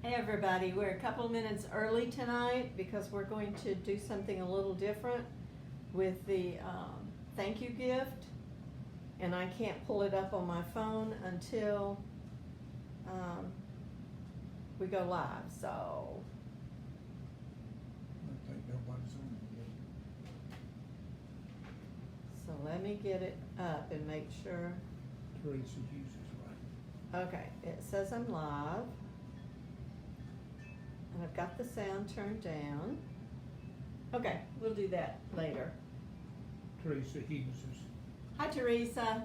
Hey everybody, we're a couple minutes early tonight because we're going to do something a little different with the thank you gift, and I can't pull it up on my phone until we go live, so. I think nobody's on it yet. So let me get it up and make sure. Teresa Hughes is right. Okay, it says I'm live. And I've got the sound turned down. Okay, we'll do that later. Teresa Hughes is. Hi, Teresa.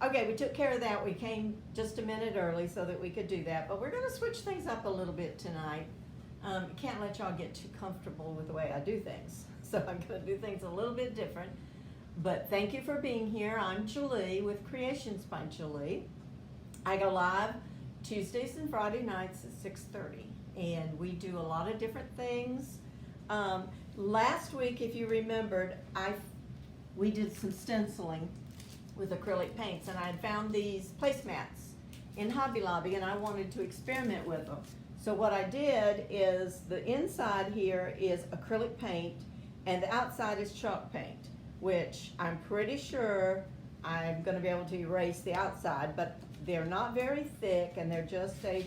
Okay, we took care of that. We came just a minute early so that we could do that, but we're going to switch things up a little bit tonight. Can't let y'all get too comfortable with the way I do things, so I'm going to do things a little bit different. But thank you for being here. I'm Julie with Creations by Julie. I go live Tuesdays and Friday nights at 6:30. And we do a lot of different things. Last week, if you remembered, we did some stenciling with acrylic paints, and I had found these placemats in Hobby Lobby, and I wanted to experiment with them. So what I did is the inside here is acrylic paint, and the outside is chalk paint, which I'm pretty sure I'm going to be able to erase the outside, but they're not very thick, and they're just a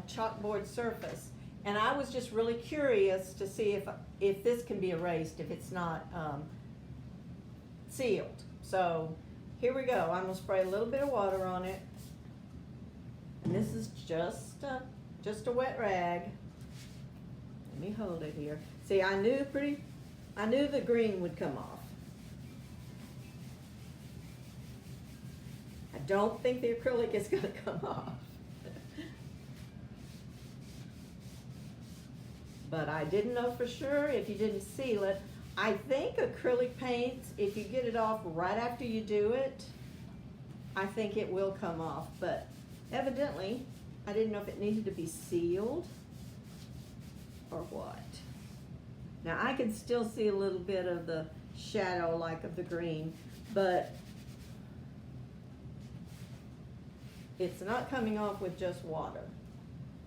chalkboard surface, and I was just really curious to see if this can be erased if it's not sealed. So here we go. I'm gonna spray a little bit of water on it, and this is just a wet rag. Let me hold it here. See, I knew the green would come off. I don't think the acrylic is gonna come off. But I didn't know for sure if you didn't seal it. I think acrylic paints, if you get it off right after you do it, I think it will come off. But evidently, I didn't know if it needed to be sealed or what. Now I can still see a little bit of the shadow like of the green, but it's not coming off with just water.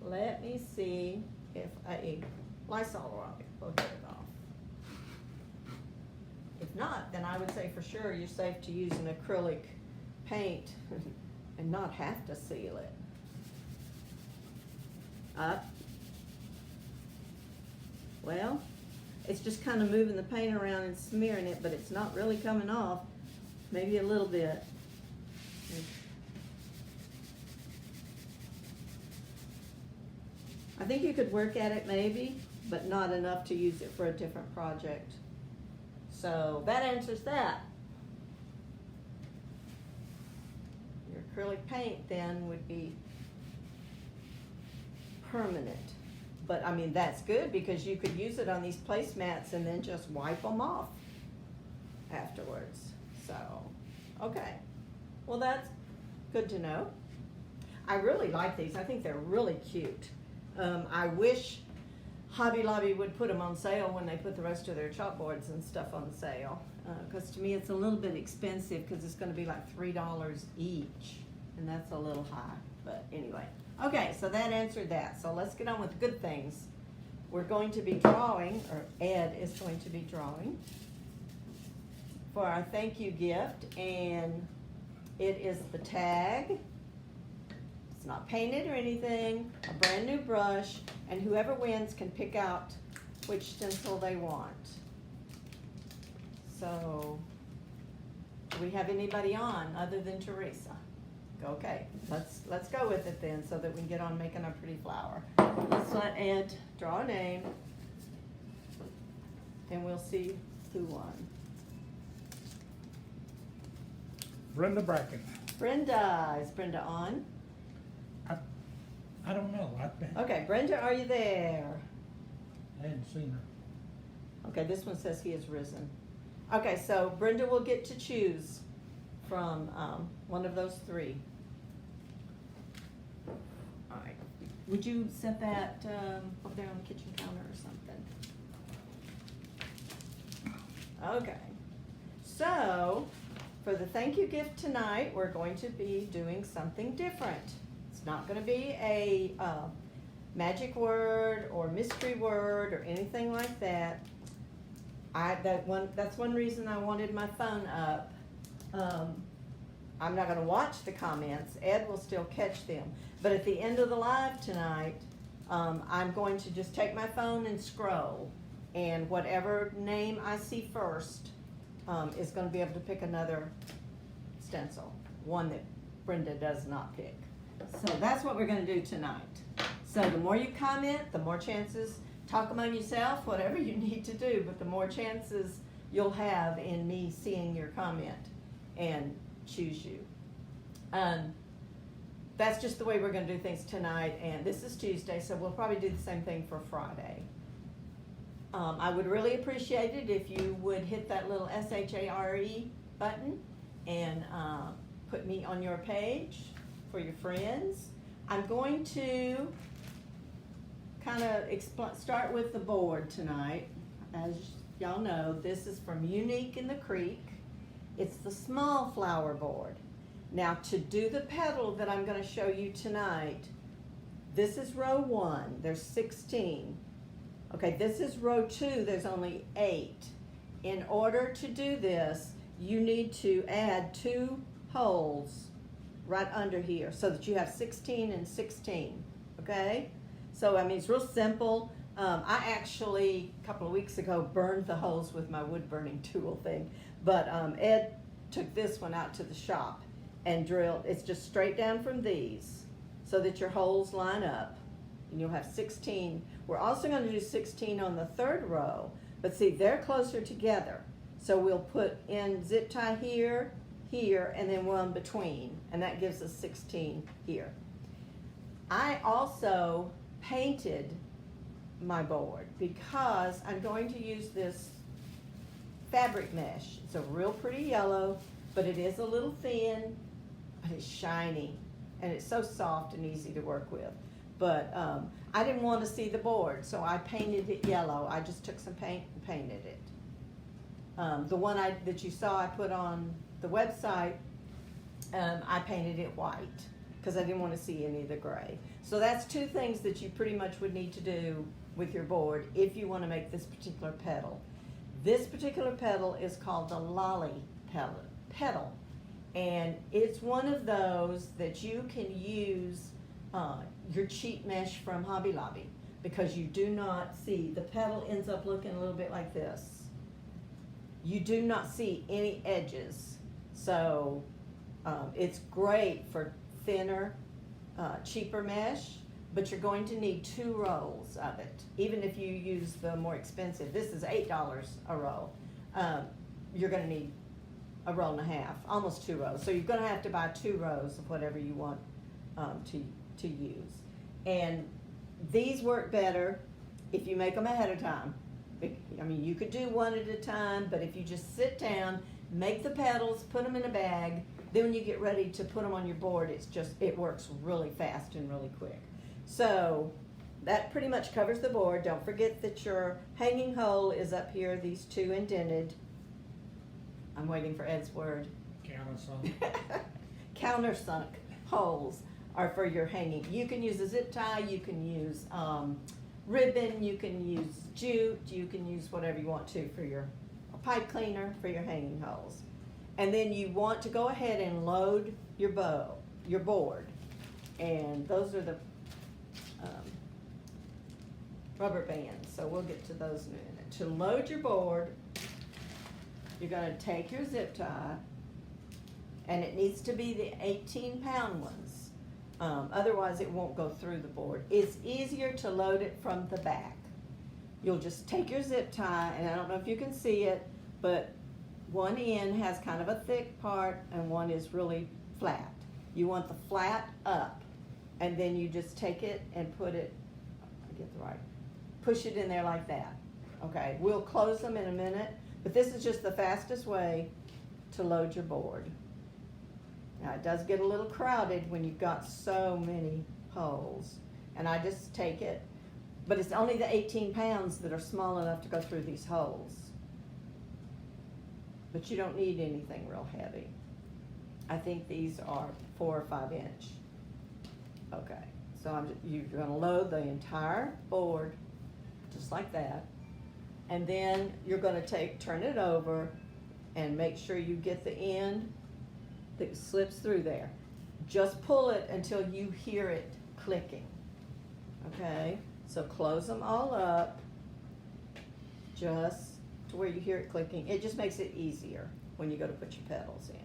Let me see if Lysol rag will get it off. If not, then I would say for sure you're safe to use an acrylic paint and not have to seal it. Well, it's just kind of moving the paint around and smearing it, but it's not really coming off. Maybe a little bit. I think you could work at it maybe, but not enough to use it for a different project. So that answers that. Your acrylic paint then would be permanent. But I mean, that's good because you could use it on these placemats and then just wipe them off afterwards. So, okay. Well, that's good to know. I really like these. I think they're really cute. I wish Hobby Lobby would put them on sale when they put the rest of their chalkboards and stuff on sale. Because to me it's a little bit expensive because it's going to be like $3 each. And that's a little high. But anyway. Okay, so that answered that. So let's get on with good things. We're going to be drawing, or Ed is going to be drawing for our thank you gift. And it is the tag. It's not painted or anything, a brand new brush, and whoever wins can pick out which stencil they want. So, do we have anybody on other than Teresa? Okay, let's go with it then so that we can get on making our pretty flower. Let's let Ed draw a name, and we'll see who won. Brenda Bracken. Brenda, is Brenda on? I don't know. Okay, Brenda, are you there? I hadn't seen her. Okay, this one says he has risen. Okay, so Brenda will get to choose from one of those three. All right. Would you set that over there on the kitchen counter or something? Okay. So, for the thank you gift tonight, we're going to be doing something different. It's not going to be a magic word or mystery word or anything like that, that's one reason I wanted my phone up. I'm not gonna watch the comments, Ed will still catch them. But at the end of the live tonight, I'm going to just take my phone and scroll, and whatever name I see first, is gonna be able to pick another stencil, one that Brenda does not pick. So that's what we're gonna do tonight. So the more you comment, the more chances, talk among yourself, whatever you need to do, but the more chances you'll have in me seeing your comment and choose you. That's just the way we're gonna do things tonight, and this is Tuesday, so we'll probably do the same thing for Friday. I would really appreciate it if you would hit that little SHARE button and put me on your page for your friends. I'm going to kind of start with the board tonight. As y'all know, this is from Unique in the Creek. It's the small flower board. Now, to do the petal that I'm going to show you tonight, this is row 1, there's 16. Okay, this is row 2, there's only 8. In order to do this, you need to add 2 holes right under here so that you have 16 and 16, okay? So, I mean, it's real simple. I actually, a couple of weeks ago, burned the holes with my wood burning tool thing, but Ed took this one out to the shop and drilled. It's just straight down from these so that your holes line up, and you'll have 16. We're also going to do 16 on the 3rd row, but see, they're closer together. So we'll put in zip tie here, here, and then one between, and that gives us 16 here. I also painted my board because I'm going to use this fabric mesh. It's a real pretty yellow, but it is a little thin, but it's shiny, and it's so soft and easy to work with. But I didn't want to see the board, so I painted it yellow. I just took some paint and painted it. The one that you saw I put on the website, I painted it white because I didn't want to see any of the gray. So that's 2 things that you pretty much would need to do with your board if you want to make this particular petal. This particular petal is called the lolly petal, and it's one of those that you can use your cheap mesh from Hobby Lobby, because you do not see, the petal ends up looking a little bit like this. You do not see any edges, so it's great for thinner, cheaper mesh, but you're going to need 2 rolls of it. Even if you use the more expensive, this is $8 a roll, you're gonna need a roll and a half, almost 2 rows. So you're gonna have to buy 2 rows of whatever you want to use. And these work better if you make them ahead of time. I mean, you could do one at a time, but if you just sit down, make the petals, put them in a bag, then when you get ready to put them on your board, it works really fast and really quick. So that pretty much covers the board. Don't forget that your hanging hole is up here, these 2 indented. I'm waiting for Ed's word. Countersunk holes are for your hanging. You can use a zip tie, you can use ribbon, you can use jute, you can use whatever you want to for your pipe cleaner for your hanging holes. And then you want to go ahead and load your board. And those are the rubber bands, so we'll get to those in a minute. To load your board, you're going to take your zip tie, and it needs to be the 18-pound ones. Otherwise, it won't go through the board. It's easier to load it from the back. You'll just take your zip tie, and I don't know if you can see it, but one end has kind of a thick part, and one is really flat. You want the flat up, and then you just take it and put it, push it in there like that. Okay, we'll close them in a minute, but this is just the fastest way to load your board. Now, it does get a little crowded when you've got so many holes, and I just take it, but it's only the 18 pounds that are small enough to go through these holes. But you don't need anything real heavy. I think these are 4 or 5 inch. Okay, So you're gonna load the entire board, just like that. And then you're gonna turn it over and make sure you get the end that slips through there. Just pull it until you hear it clicking, okay? So close them all up, just to where you hear it clicking. It just makes it easier when you go to put your petals in.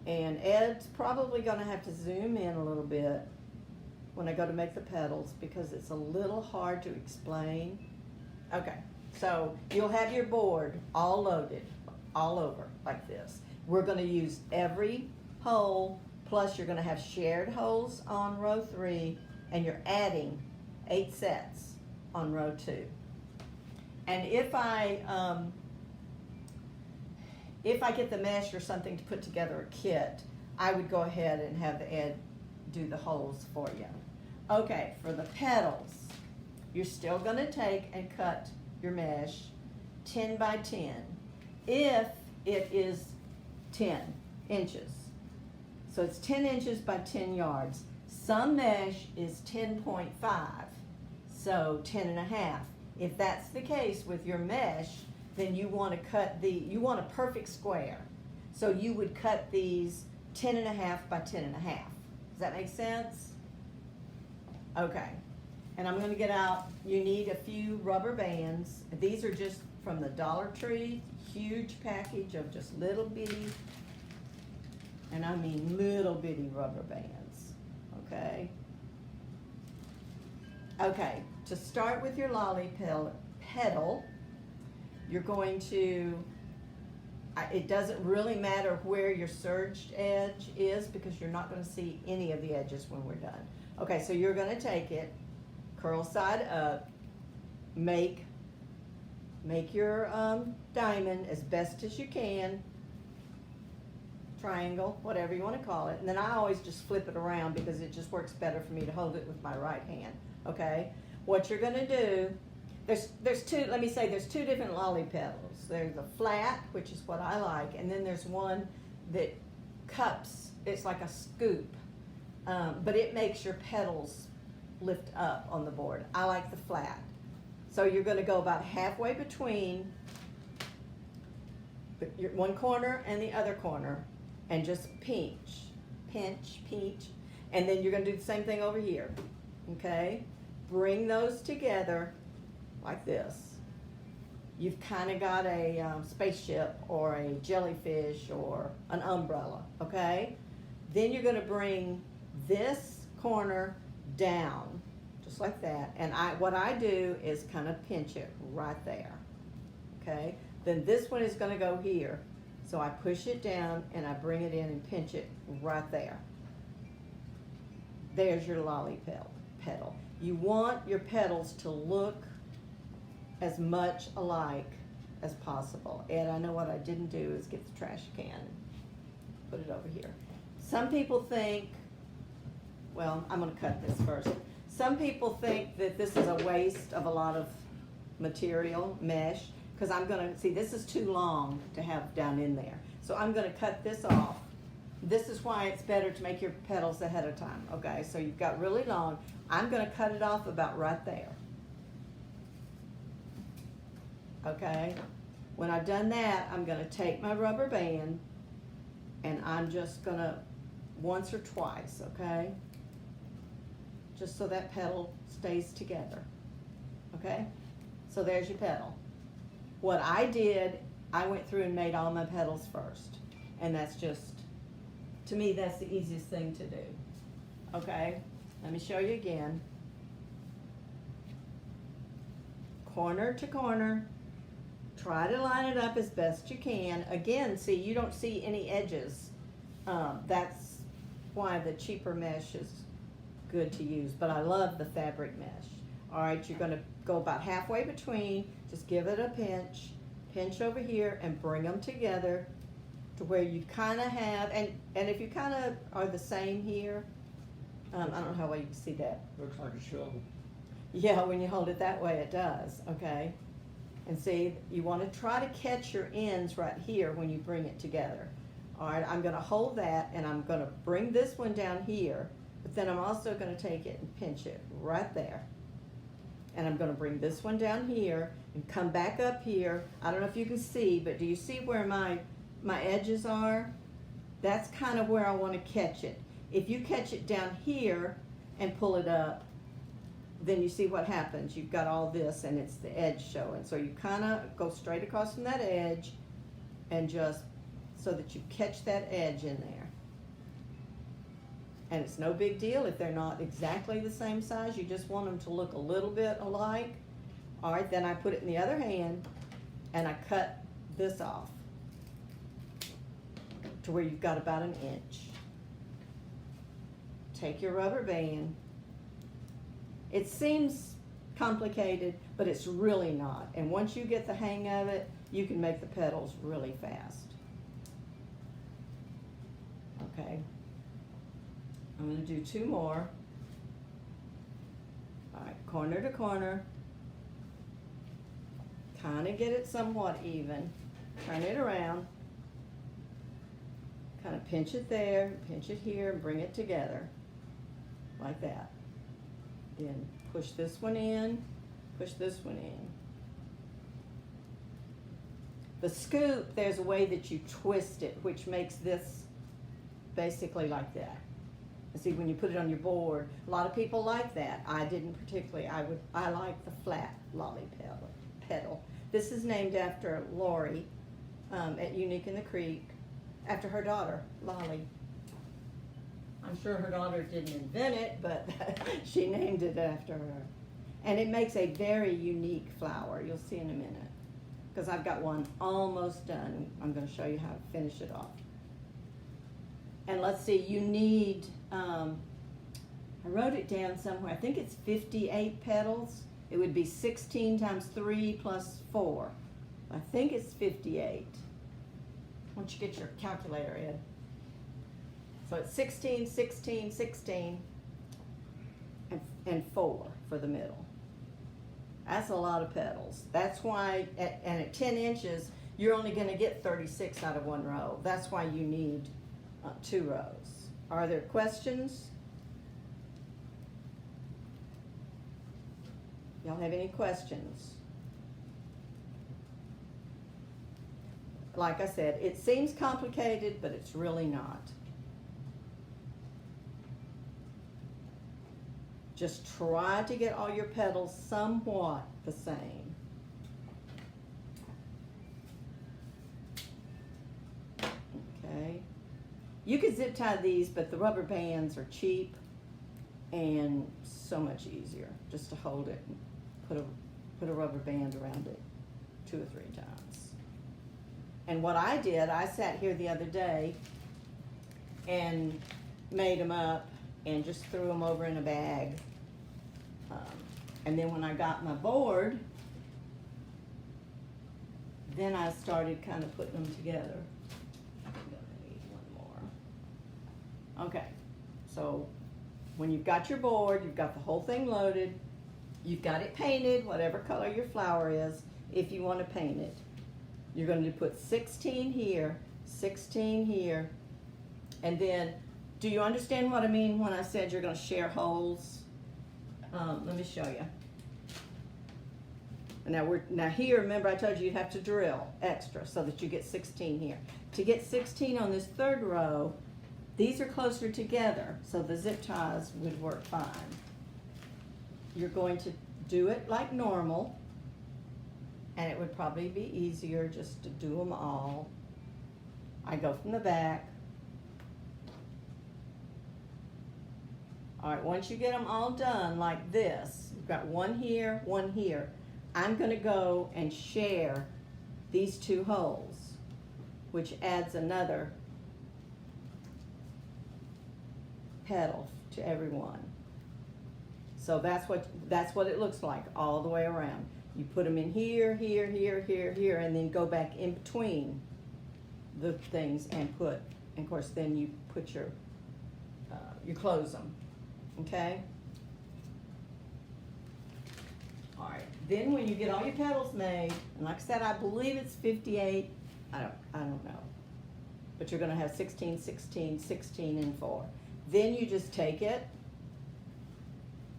And Ed's probably gonna have to zoom in a little bit when I go to make the petals because it's a little hard to explain. Okay, so you'll have your board all loaded, all over like this. We're gonna use every hole, plus you're gonna have shared holes on row 3, and you're adding 8 sets on row 2. And if I get the mesh or something to put together a kit, I would go ahead and have Ed do the holes for you. Okay, for the petals, you're still gonna take and cut your mesh 10 by 10 if it is 10 inches. So it's 10 inches by 10 yards. Some mesh is 10.5, so 10 and a half. If that's the case with your mesh, then you want to you want a perfect square. So you would cut these 10 and a half by 10 and a half. Does that make sense? Okay. And I'm going to get out, you need a few rubber bands. These are just from the Dollar Tree, huge package of just little bitty, and I mean little bitty rubber bands, okay? Okay, to start with your lolly petal, you're going to, it doesn't really matter where your serged edge is because you're not going to see any of the edges when we're done. Okay, so you're going to take it, curl side up, make your diamond as best as you can, triangle, whatever you want to call it, and then I always just flip it around because it just works better for me to hold it with my right hand, okay? What you're going to do, there's two, let me say, there's two different lolly petals. There's the flat, which is what I like, and then there's one that cups, it's like a scoop, but it makes your petals lift up on the board. I like the flat. So you're going to go about halfway between your one corner and the other corner and just pinch, and then you're going to do the same thing over here, okay? Bring those together like this. You've kind of got a spaceship or a jellyfish or an umbrella, okay? Then you're going to bring this corner down, just like that, and what I do is kind of pinch it right there, okay? Then this one is going to go here, so I push it down and I bring it in and pinch it right there. There's your lolly petal. You want your petals to look as much alike as possible. And I know what I didn't do is get the trash can and put it over here. Some people think, well, I'm going to cut this first. Some people think that this is a waste of a lot of material, mesh, because I'm going to, see, this is too long to have down in there. So I'm going to cut this off. This is why it's better to make your petals ahead of time, okay? So you've got really long. I'm going to cut it off about right there, okay? When I've done that, I'm going to take my rubber band and I'm just going to once or twice, okay? Just so that petal stays together, okay? So there's your petal. What I did, I went through and made all my petals first. And that's just, to me, that's the easiest thing to do, okay? Let me show you again. Corner to corner. Try to line it up as best you can. Again, see, you don't see any edges. That's why the cheaper mesh is good to use, but I love the fabric mesh. All right, you're going to go about halfway between, just give it a pinch over here and bring them together to where you kind of have, and if you kind of are the same here, I don't know how well you can see that. Looks like a shovel. Yeah, when you hold it that way it does, okay? And see, you want to try to catch your ends right here when you bring it together. All right, I'm going to hold that and I'm going to bring this one down here But then I'm also gonna take it and pinch it right there. And I'm gonna bring this one down here and come back up here. I don't know if you can see, but do you see where my edges are? That's kind of where I wanna catch it. If you catch it down here and pull it up, then you see what happens. You've got all this and it's the edge showing. So you kinda go straight across from that edge and just so that you catch that edge in there. And it's no big deal if they're not exactly the same size. You just want them to look a little bit alike. All right, then I put it in the other hand and I cut this off to where you've got about an inch. Take your rubber band. It seems complicated, but it's really not. And once you get the hang of it, you can make the petals really fast. Okay. I'm going to do 2 more. All right, corner to corner. Kind of get it somewhat even. Turn it around. Kind of pinch it there, pinch it here, and bring it together. Like that. Then push this one in, push this one in. The scoop, there's a way that you twist it, which makes this basically like that. See, when you put it on your board, a lot of people like that. I didn't particularly. I like the flat lolly petal. This is named after Lori at Unique in the Creek, after her daughter, Lolly. I'm sure her daughter didn't invent it, but she named it after her. And it makes a very unique flower. You'll see in a minute. Because I've got one almost done. I'm going to show you how to finish it off. And let's see, you need, I wrote it down somewhere. I think it's 58 petals. It would be 16 times 3 plus 4. I think it's 58. Once you get your calculator, Ed. So it's 16, 16, 16, and 4 for the middle. That's a lot of petals. That's why, and at 10 inches, you're only going to get 36 out of 1 row. That's why you need 2 rows. Are there questions? Y'all have any questions? Like I said, it seems complicated, but it's really not. Just try to get all your petals somewhat the same. Okay. You could zip tie these, but the rubber bands are cheap and so much easier just to hold it and put a rubber band around it 2 or 3 times. And what I did, I sat here the other day and made them up and just threw them over in a bag. And then when I got my board, then I started kind of putting them together. I'm gonna need 1 more. Okay, so when you've got your board, you've got the whole thing loaded, you've got it painted, whatever color your flower is, if you want to paint it. You're going to put 16 here, 16 here, and then, do you understand what I mean when I said you're going to share holes? Let me show you. Now here, remember I told you you'd have to drill extra so that you get 16 here. To get 16 on this 3rd row, these are closer together, so the zip ties would work fine. You're going to do it like normal, and it would probably be easier just to do them all. I go from the back. All right, once you get them all done like this, you've got 1 here, 1 here. I'm going to go and share these 2 holes, which adds another petal to every one. So that's what it looks like all the way around. You put them in here, here, here, here, here, and then go back in between the things and put, and of course then you put your, you close them, okay? All right, then when you get all your petals made, and like I said, I believe it's 58, I don't know. But you're gonna have 16, 16, 16, and 4. Then you just take it,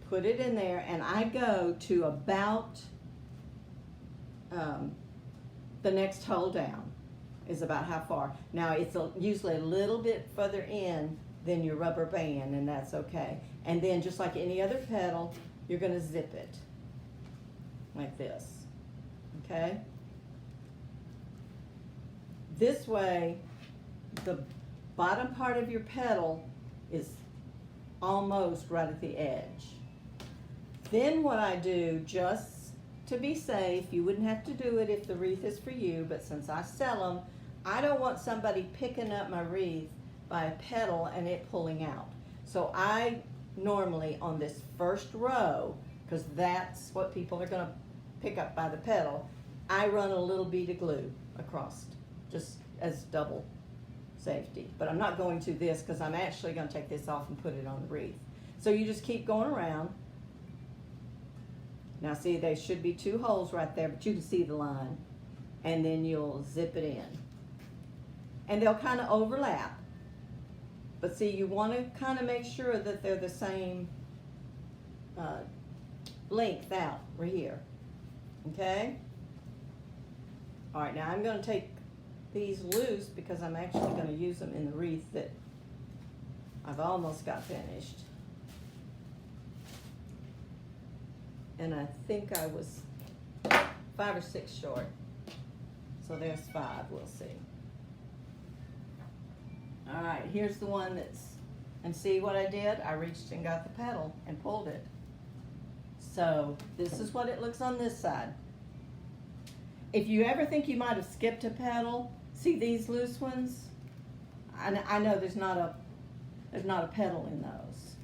put it in there, and I go to about the next hole down is about how far. Now it's usually a little bit further in than your rubber band, and that's okay. And then just like any other pedal, you're going to zip it like this, okay? This way, the bottom part of your pedal is almost right at the edge. Then what I do, just to be safe, you wouldn't have to do it if the wreath is for you, but since I sell them, I don't want somebody picking up my wreath by a pedal and it pulling out. So I normally, on this first row, because that's what people are going to pick up by the pedal, I run a little bead of glue across, just as double safety. But I'm not going to this because I'm actually going to take this off and put it on the wreath. So you just keep going around. Now see, there should be 2 holes right there, but you can see the line. And then you'll zip it in. And they'll kind of overlap. But see, you want to kind of make sure that they're the same length out right here. Okay? All right, now I'm going to take these loose because I'm actually going to use them in the wreath that I've almost got finished. And I think I was 5 or 6 short. So there's 5, we'll see. All right, here's the one that's, and see what I did? I reached and got the pedal and pulled it. So this is what it looks on this side. If you ever think you might have skipped a pedal, see these loose ones? I know there's not a pedal in those.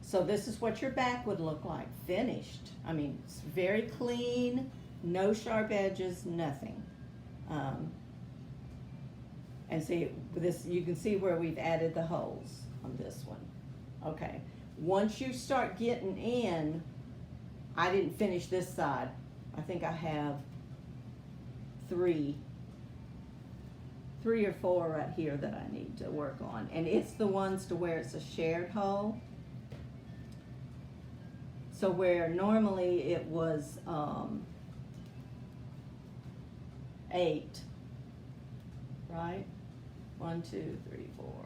So this is what your back would look like, finished. I mean, it's very clean, no sharp edges, nothing. And see, this, you can see where we've added the holes on this one. Okay, once you start getting in, I didn't finish this side. I think I have 3 or 4 right here that I need to work on. And it's the ones to where it's a shared hole. So where normally it was 8, right? 1, 2, 3, 4,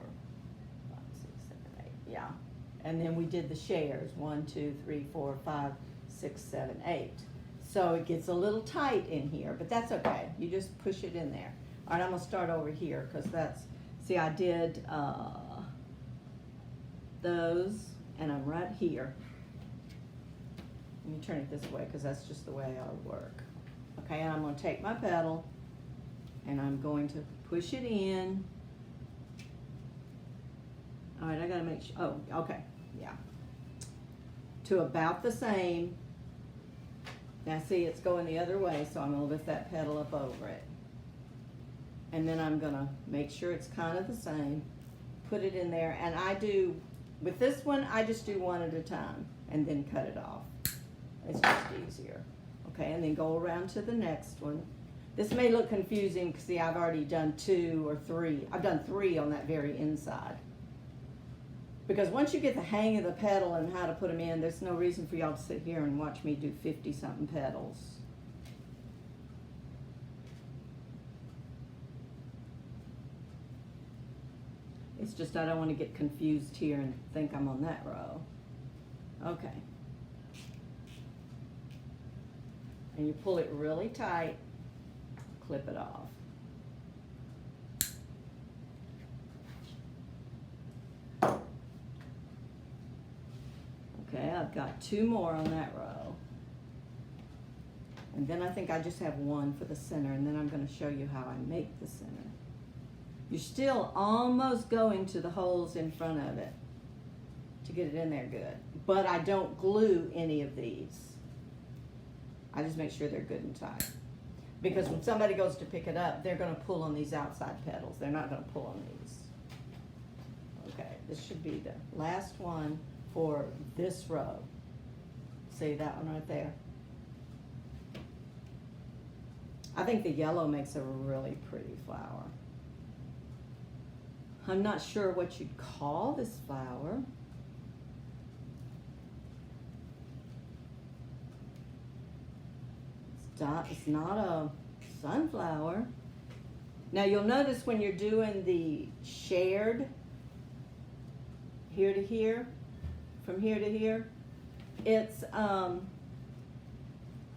5, 6, 7, 8. Yeah. And then we did the shares. 1, 2, 3, 4, 5, 6, 7, 8. So it gets a little tight in here, but that's okay. You just push it in there. All right, I'm gonna start over here because that's, see, I did those, and I'm right here. Let me turn it this way because that's just the way I would work. Okay, and I'm gonna take my pedal and I'm going to push it in. All right, I gotta make sure, oh, okay, yeah. To about the same. Now see, it's going the other way, so I'm gonna lift that pedal up over it. And then I'm gonna make sure it's kind of the same. Put it in there, and I do, with this one, I just do one at a time and then cut it off. It's just easier. Okay, and then go around to the next one. This may look confusing because see, I've already done 2 or 3. I've done 3 on that very inside. Because once you get the hang of the pedal and how to put them in, there's no reason for y'all to sit here and watch me do 50-something pedals. It's just I don't want to get confused here and think I'm on that row. Okay. And you pull it really tight, clip it off. Okay, I've got 2 more on that row. And then I think I just have 1 for the center, and then I'm going to show you how I make the center. You're still almost going to the holes in front of it to get it in there good. But I don't glue any of these. I just make sure they're good and tight. Because when somebody goes to pick it up, they're going to pull on these outside pedals. They're not going to pull on these. Okay, this should be the last one for this row. See that one right there? I think the yellow makes a really pretty flower. I'm not sure what you'd call this flower. It's not a sunflower. Now you'll notice when you're doing the shared here to here, from here to here, it's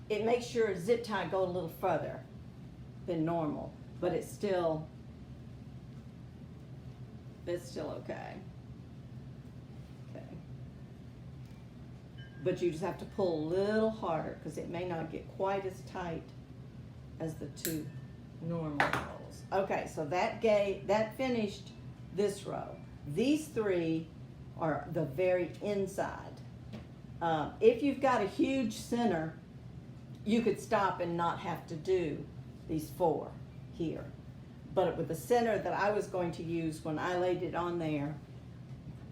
it makes your zip tie go a little further than normal, but it's still okay. Okay. But you just have to pull a little harder because it may not get quite as tight as the two normal rolls. Okay, so that finished this row. These three are the very inside. If you've got a huge center, you could stop and not have to do these 4 here. But with the center that I was going to use when I laid it on there,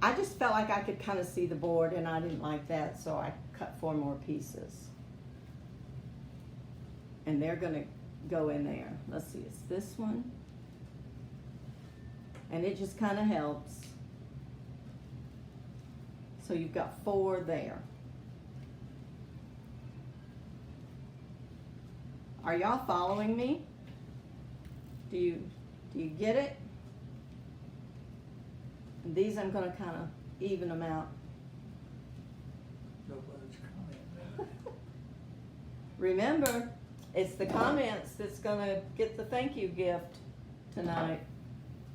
I just felt like I could kind of see the board and I didn't like that, so I cut 4 more pieces. And they're gonna go in there. Let's see, it's this one. And it just kind of helps. So you've got 4 there. Are y'all following me? Do you get it? And these I'm going to kind of even them out. Nobody's commenting. Remember, it's the comments that's going to get the thank you gift tonight.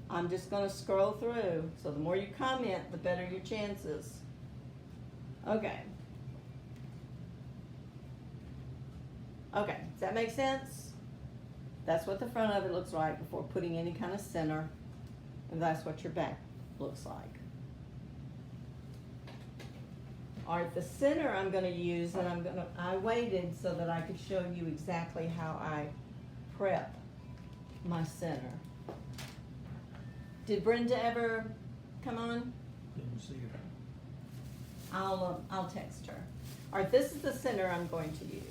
I'm just going to scroll through. So the more you comment, the better your chances. Okay. Okay, does that make sense? That's what the front of it looks like before putting any kind of center. And that's what your back looks like. All right, the center I'm going to use, and I waited so that I could show you exactly how I prep my center. Did Brenda ever come on? Didn't see her. I'll text her. All right, this is the center I'm going to use.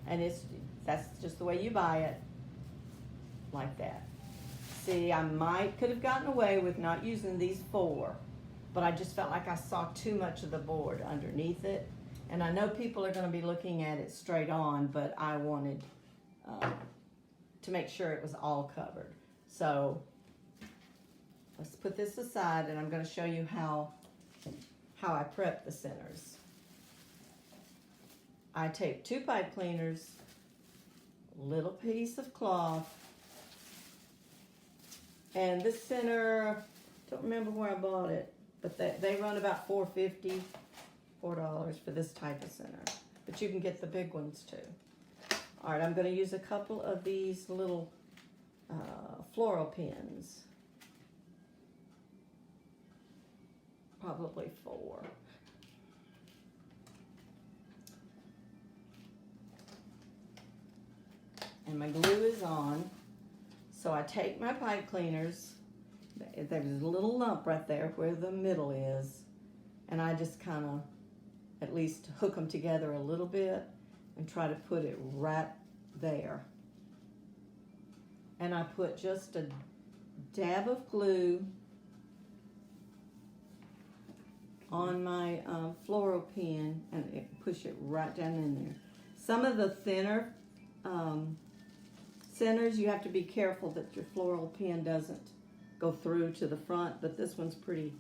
And that's just the way you buy it, like that. See, I could have gotten away with not using these 4, but I just felt like I saw too much of the board underneath it. And I know people are going to be looking at it straight on, but I wanted to make sure it was all covered. So let's put this aside, and I'm going to show you how I prep the centers. I take 2 pipe cleaners, little piece of cloth, and this center, don't remember where I bought it, but they run about $4.50, $4 for this type of center. But you can get the big ones too. All right, I'm going to use a couple of these little floral pins. Probably 4. And my glue is on. So I take my pipe cleaners. There's a little lump right there where the middle is. And I just kind of at least hook them together a little bit and try to put it right there. And I put just a dab of glue on my floral pin and push it right down in there. Some of the thinner centers, you have to be careful that your floral pin doesn't go through to the front, but this one's pretty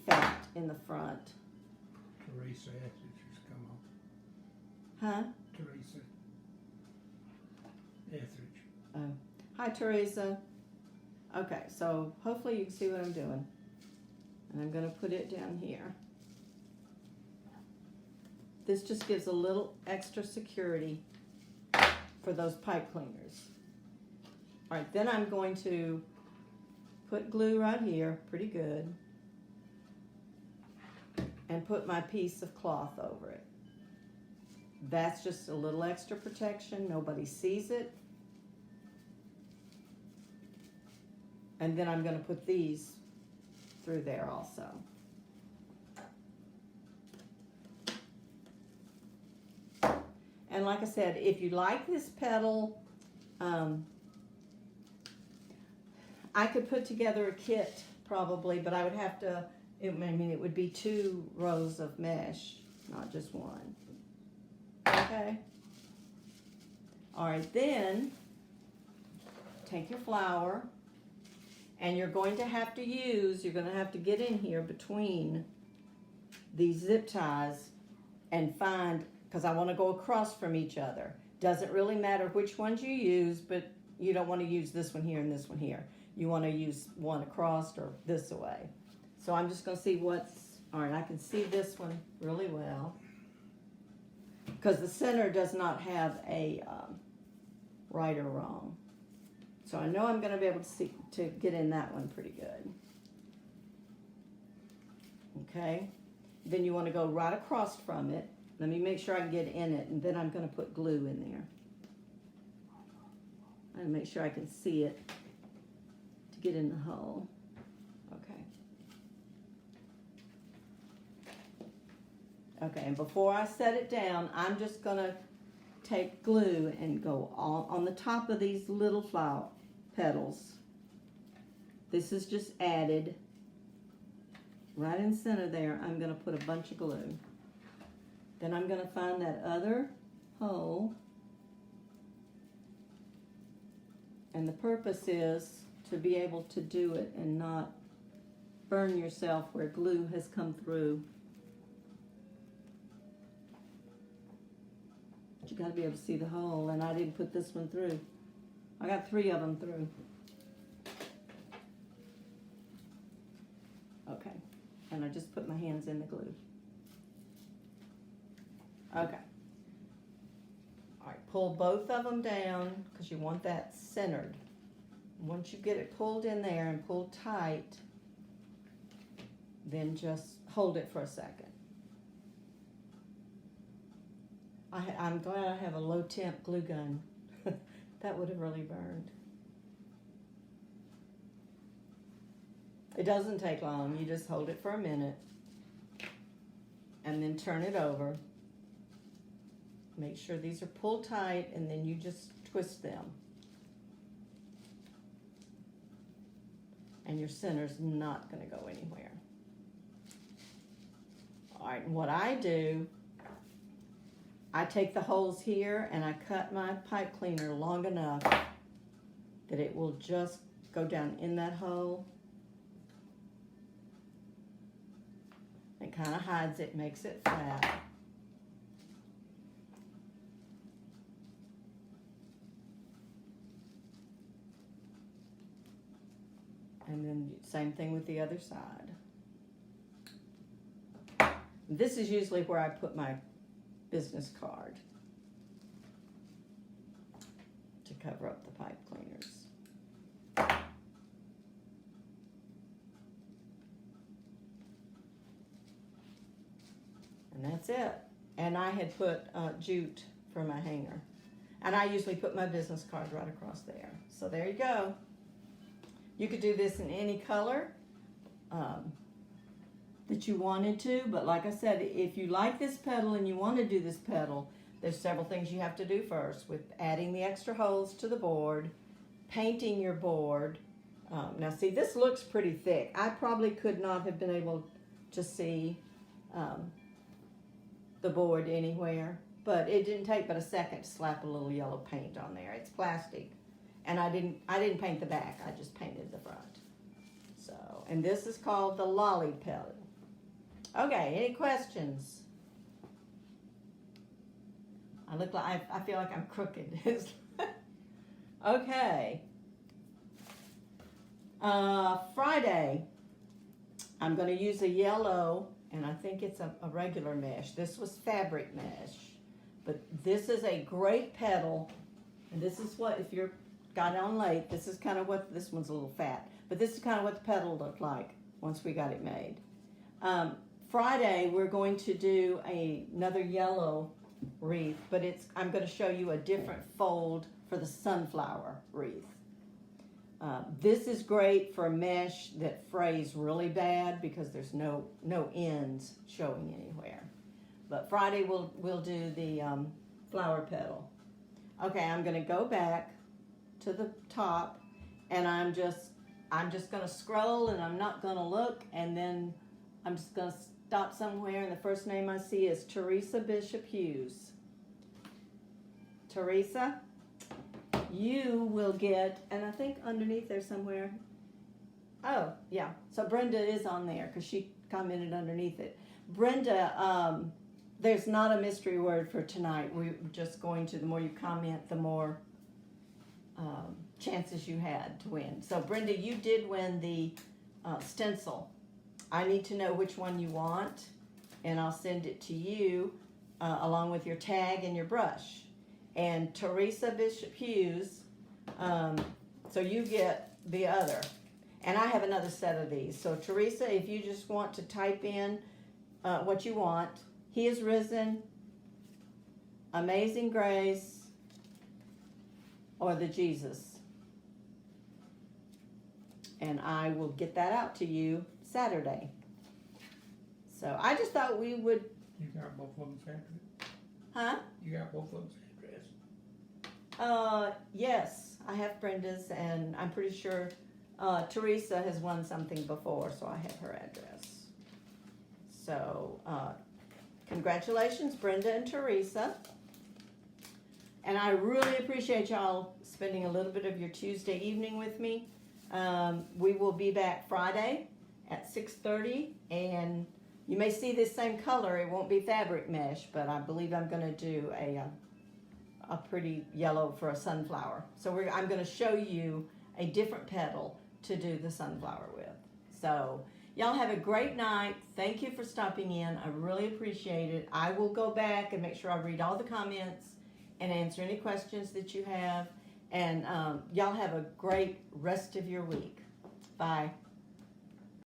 fat in the front. Teresa Etheridge has come on. Huh? Teresa Etheridge. Oh. Hi, Teresa. Okay, so hopefully you can see what I'm doing. And I'm going to put it down here. This just gives a little extra security for those pipe cleaners. All right, then I'm going to put glue right here, pretty good, and put my piece of cloth over it. That's just a little extra protection. Nobody sees it. And then I'm going to put these through there also. And like I said, if you like this petal I could put together a kit probably, but I would have to, I mean, it would be 2 rows of mesh, not just one. Okay? All right, then take your flower, and you're going to have to get in here between these zip ties and find, because I want to go across from each other. Doesn't really matter which ones you use, but you don't want to use this one here and this one here. You want to use one across or this away. So I'm just going to see all right, I can see this one really well. Because the center does not have a right or wrong. So I know I'm going to be able to get in that one pretty good. Okay. Then you want to go right across from it. Let me make sure I can get in it, and then I'm going to put glue in there. And make sure I can see it to get in the hole. Okay. Okay, and before I set it down, I'm just going to take glue and go on the top of these little flower petals. This is just added. Right in the center there, I'm going to put a bunch of glue. Then I'm going to find that other hole. And the purpose is to be able to do it and not burn yourself where glue has come through. But you got to be able to see the hole, and I didn't put this one through. I got 3 of them through. Okay, and I just put my hands in the glue. Okay. All right, pull both of them down because you want that centered. Once you get it pulled in there and pulled tight, then just hold it for a second. I'm glad I have a low temp glue gun. That would have really burned. It doesn't take long. You just hold it for a minute and then turn it over. Make sure these are pulled tight, and then you just twist them. And your center's not going to go anywhere. All right, and what I do, I take the holes here and I cut my pipe cleaner long enough that it will just go down in that hole. It kind of hides it, makes it flat. And then same thing with the other side. This is usually where I put my business card to cover up the pipe cleaners. And that's it. And I had put jute for my hanger. And I usually put my business card right across there. So there you go. You could do this in any color that you wanted to, but like I said, if you like this petal and you want to do this petal, there's several things you have to do first with adding the extra holes to the board, painting your board. Now see, this looks pretty thick. I probably could not have been able to see the board anywhere, but it didn't take but a second to slap a little yellow paint on there. It's plastic. And I didn't paint the back, I just painted the front. So, and this is called the lolly petal. Okay, any questions? I feel like I'm crooked. Okay. Friday, I'm going to use a yellow, and I think it's a regular mesh. This was fabric mesh, but this is a great petal, and this is what, if you're got on late, this is kind of what, this one's a little fat, but this is kind of what the petal looked like once we got it made. Friday, we're going to do another yellow wreath, but I'm going to show you a different fold for the sunflower wreath. This is great for mesh that frays really bad because there's no ends showing anywhere. But Friday we'll do the flower petal. Okay, I'm going to go back to the top, and I'm just I'm just gonna scroll and I'm not gonna look, and then I'm just gonna stop somewhere, and the first name I see is Teresa Bishop Hughes. Teresa, you will get, and I think underneath there somewhere, oh, yeah, so Brenda is on there because she commented underneath it. Brenda, there's not a mystery word for tonight. We're just going to, the more you comment, the more chances you had to win. So Brenda, you did win the stencil. I need to know which one you want, and I'll send it to you along with your tag and your brush. And Teresa Bishop Hughes, so you get the other. And I have another set of these. So Teresa, if you just want to type in what you want, He is risen, Amazing Grace, or the Jesus. And I will get that out to you Saturday. So I just thought we would. You got both of them's address? Huh? You got both of them's address? Yes, I have Brenda's, and I'm pretty sure Teresa has won something before, so I have her address. So, congratulations, Brenda and Teresa. And I really appreciate y'all spending a little bit of your Tuesday evening with me. We will be back Friday at 6:30, and you may see this same color. It won't be fabric mesh, but I believe I'm going to do a pretty yellow for a sunflower. So I'm going to show you a different petal to do the sunflower with. So y'all have a great night. Thank you for stopping in. I really appreciate it. I will go back and make sure I read all the comments and answer any questions that you have. And y'all have a great rest of your week. Bye.